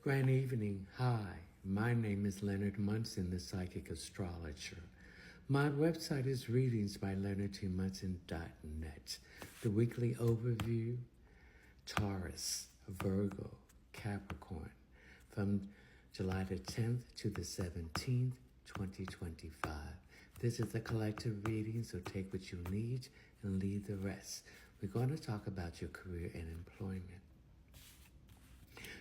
Grand evening. Hi, my name is Leonard Munson, the Psychic Astrologer. My website is readingsbyleonardtmunson.net. The weekly overview, Taurus Virgo Capricorn, from July the 10th to the 17th, 2025. This is a collective reading, so take what you need and leave the rest. We're going to talk about your career and employment.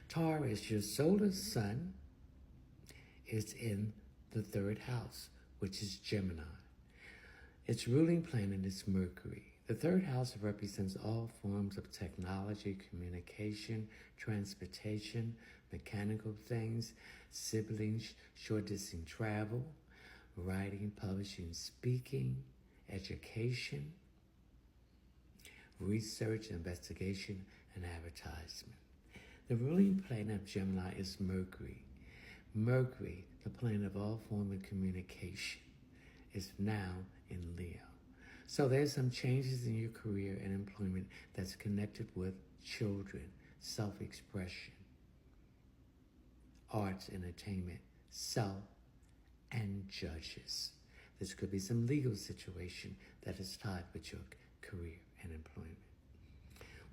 Taurus, your solar sun is in the third house, which is Gemini. Its ruling planet is Mercury. The third house represents all forms of technology, communication, transportation, mechanical things, siblings, short-distance travel, writing, publishing, speaking, education, research, investigation, and advertisement. The ruling planet of Gemini is Mercury. Mercury, the planet of all form of communication, is now in Leo. So there's some changes in your career and employment that's connected with children, self-expression, arts, entertainment, self, and judges. This could be some legal situation that is tied with your career and employment.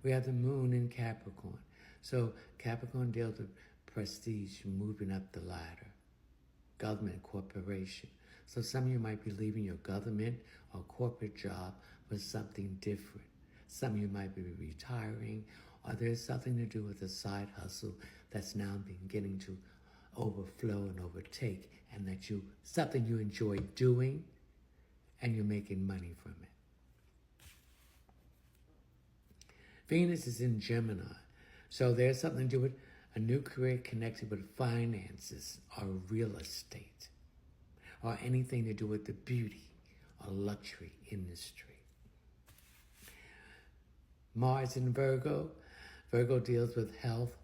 We have the moon in Capricorn. So Capricorn deals with prestige, moving up the ladder, government, corporation. So some of you might be leaving your government or corporate job for something different. Some of you might be retiring, or there's something to do with a side hustle that's now beginning to overflow and overtake, and that something you enjoy doing and you're making money from it. Venus is in Gemini. So there's something to do with a new career connected with finances or real estate, or anything to do with the beauty or luxury industry. Mars in Virgo. Virgo deals with health,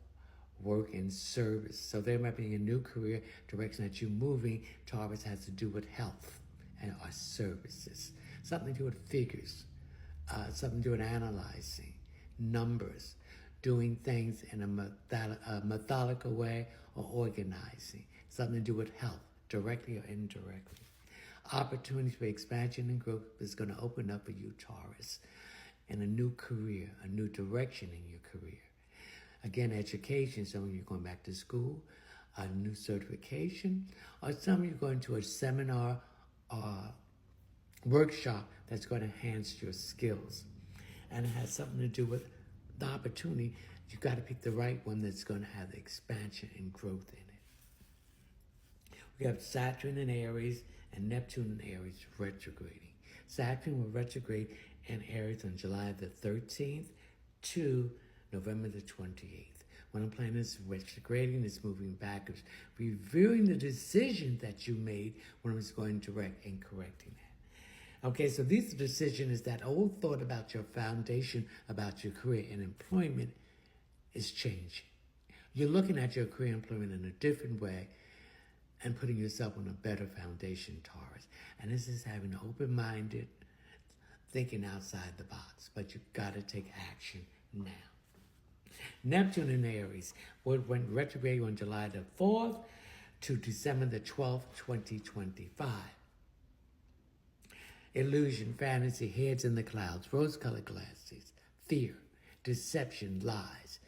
work, and service. So there might be a new career direction that you're moving. Taurus has to do with health and or services. Something to do with figures, something to do with analyzing, numbers, doing things in a methodical way, or organizing. Something to do with health, directly or indirectly. Opportunities for expansion and growth is going to open up for you, Taurus, in a new career, a new direction in your career. Again, education, some of you are going back to school, a new certification, or some of you are going to a seminar or workshop that's going to enhance your skills. And it has something to do with the opportunity. You've got to pick the right one that's going to have the expansion and growth in it. We have Saturn in Aries and Neptune in Aries retrograding. Saturn will retrograde in Aries on July the 13th to November the 28th. When a planet is retrograding, it's moving backwards, reviewing the decision that you made when it was going direct and correcting that. Okay, so this decision is that old thought about your foundation, about your career and employment is changing. You're looking at your career and employment in a different way and putting yourself on a better foundation, Taurus. And this is having an open-minded, thinking outside the box. But you've got to take action now. Neptune in Aries went retrograde on July the 4th to December the 12th, 2025. Illusion, fantasy, heads in the clouds, rose-colored glasses, fear, deception, lies,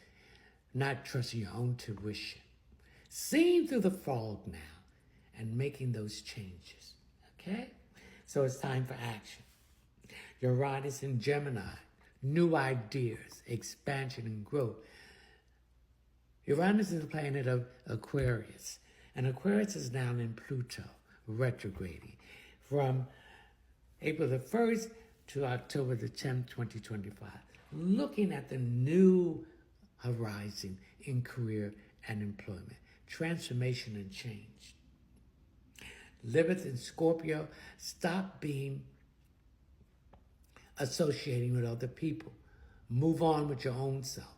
not trusting your own tuition, seeing through the fog now and making those changes, okay? So it's time for action. Uranus in Gemini, new ideas, expansion and growth. Uranus is the planet of Aquarius, and Aquarius is now in Pluto, retrograding from April the 1st to October the 10th, 2025. Looking at the new horizon in career and employment. Transformation and change. Lilith in Scorpio, stop associating with other people. Move on with your own self.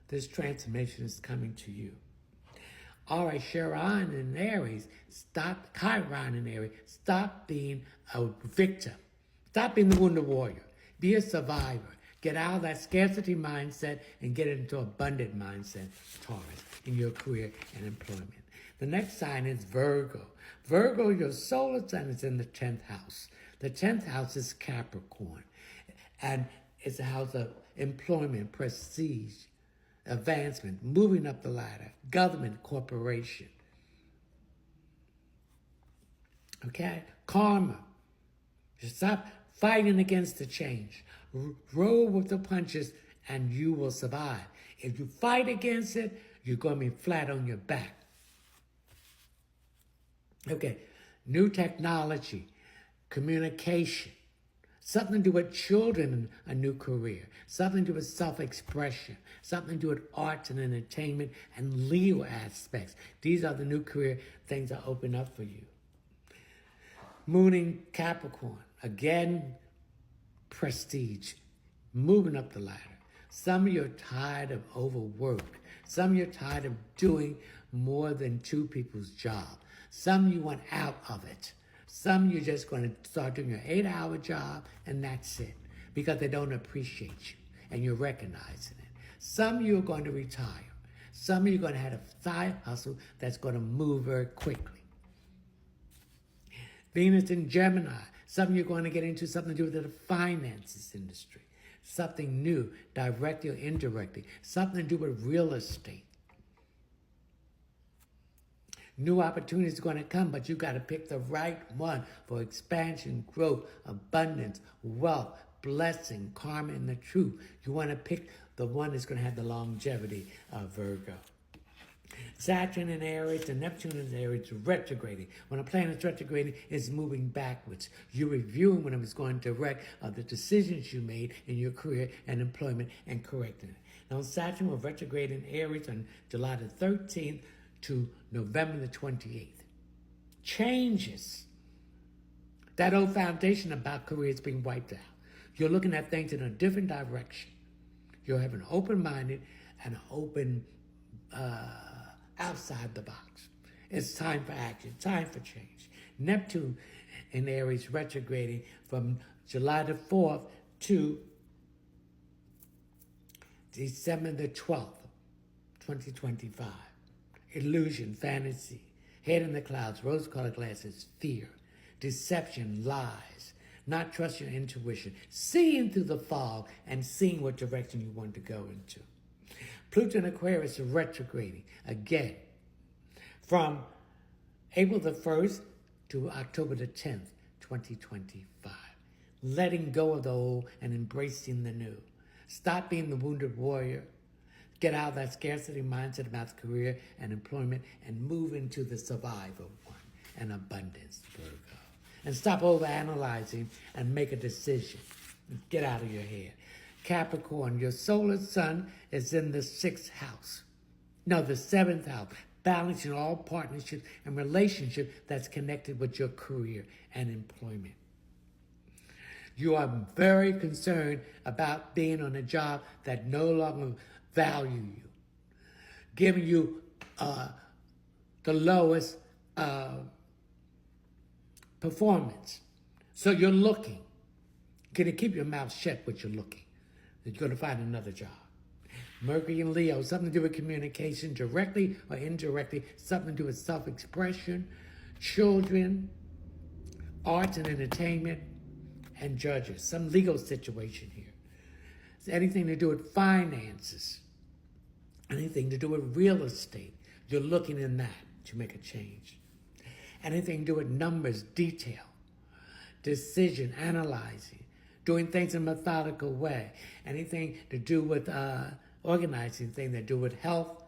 This transformation is coming to you. All right, Chiron in Aries, Chiron in Aries, stop being a victim. Stop being the wounded warrior. Be a survivor. Get out of that scarcity mindset and get into abundant mindset, Taurus, in your career and employment. The next sign is Virgo. Virgo, your solar sign is in the 10th house. The 10th house is Capricorn, and it's a house of employment, prestige, advancement, moving up the ladder, government, corporation. Okay? Karma. Stop fighting against the change. Roll with the punches and you will survive. If you fight against it, you're going to be flat on your back. Okay, new technology, communication, something to do with children, a new career, something to do with self-expression, something to do with arts and entertainment and legal aspects. These are the new career things that open up for you. Mooning Capricorn, again, prestige, moving up the ladder. Some of you are tired of overwork. Some of you are tired of doing more than two people's job. Some of you want out of it. Some of you are just going to start doing your 8-hour job and that's it, because they don't appreciate you and you're recognizing it. Some of you are going to retire. Some of you are going to have a side hustle that's going to move very quickly. Venus in Gemini. Some of you are going to get into something to do with the finances industry. Something new, directly or indirectly. Something to do with real estate. New opportunities are going to come, but you got to pick the right one for expansion, growth, abundance, wealth, blessing, karma, and the truth. You want to pick the one that's going to have the longevity of Virgo. Saturn in Aries and Neptune in Aries retrograding. When a planet is retrograding, it's moving backwards. You're reviewing when it was going direct of the decisions you made in your career and employment and correcting it. Now, Saturn will retrograde in Aries on July the 13th to November the 28th. Changes. That old foundation about career is being wiped out. You're looking at things in a different direction. You're having an open-minded and an open outside the box. It's time for action, time for change. Neptune in Aries retrograding from July the 4th to December the 12th, 2025. Illusion, fantasy, head in the clouds, rose-colored glasses, fear, deception, lies, not trust your intuition, seeing through the fog and seeing what direction you want to go into. Pluto in Aquarius is retrograding again from April the 1st to October the 10th, 2025. Letting go of the old and embracing the new. Stop being the wounded warrior. Get out of that scarcity mindset about career and employment and move into the survival one and abundance, Virgo. And stop overanalyzing and make a decision. Get out of your head. Capricorn, your solar sun is in the 6th house. No, the 7th house. Balancing all partnerships and relationships that's connected with your career and employment. You are very concerned about being on a job that no longer value you, giving you the lowest performance. So you're looking. You're going to keep your mouth shut, but you're looking. You're going to find another job. Mercury and Leo, something to do with communication, directly or indirectly, something to do with self-expression, children, arts and entertainment, and judges. Some legal situation here. It's anything to do with finances, anything to do with real estate. You're looking in that to make a change. Anything to do with numbers, detail, decision, analyzing, doing things in a methodical way. Anything to do with organizing, things that do with health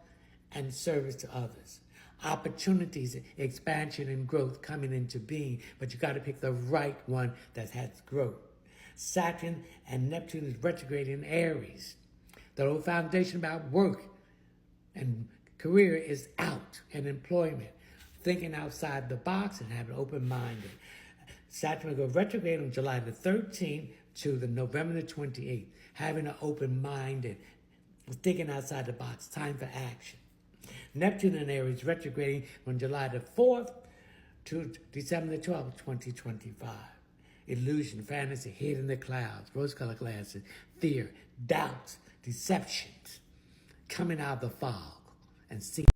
and service to others. Opportunities, expansion and growth coming into being, but you got to pick the right one that has growth. Saturn and Neptune is retrograding in Aries. The whole foundation about work and career is out, and employment. Thinking outside the box and having open-minded. Saturn will go retrograde on July the 13th to the November the 28th. Having an open-minded, thinking outside the box, time for action. Neptune in Aries retrograding from July the 4th to December the 12th, 2025. illusion, fantasy, hid in the clouds, rose-colored glasses, fear, doubt, deceptions, coming out of the fog and seeing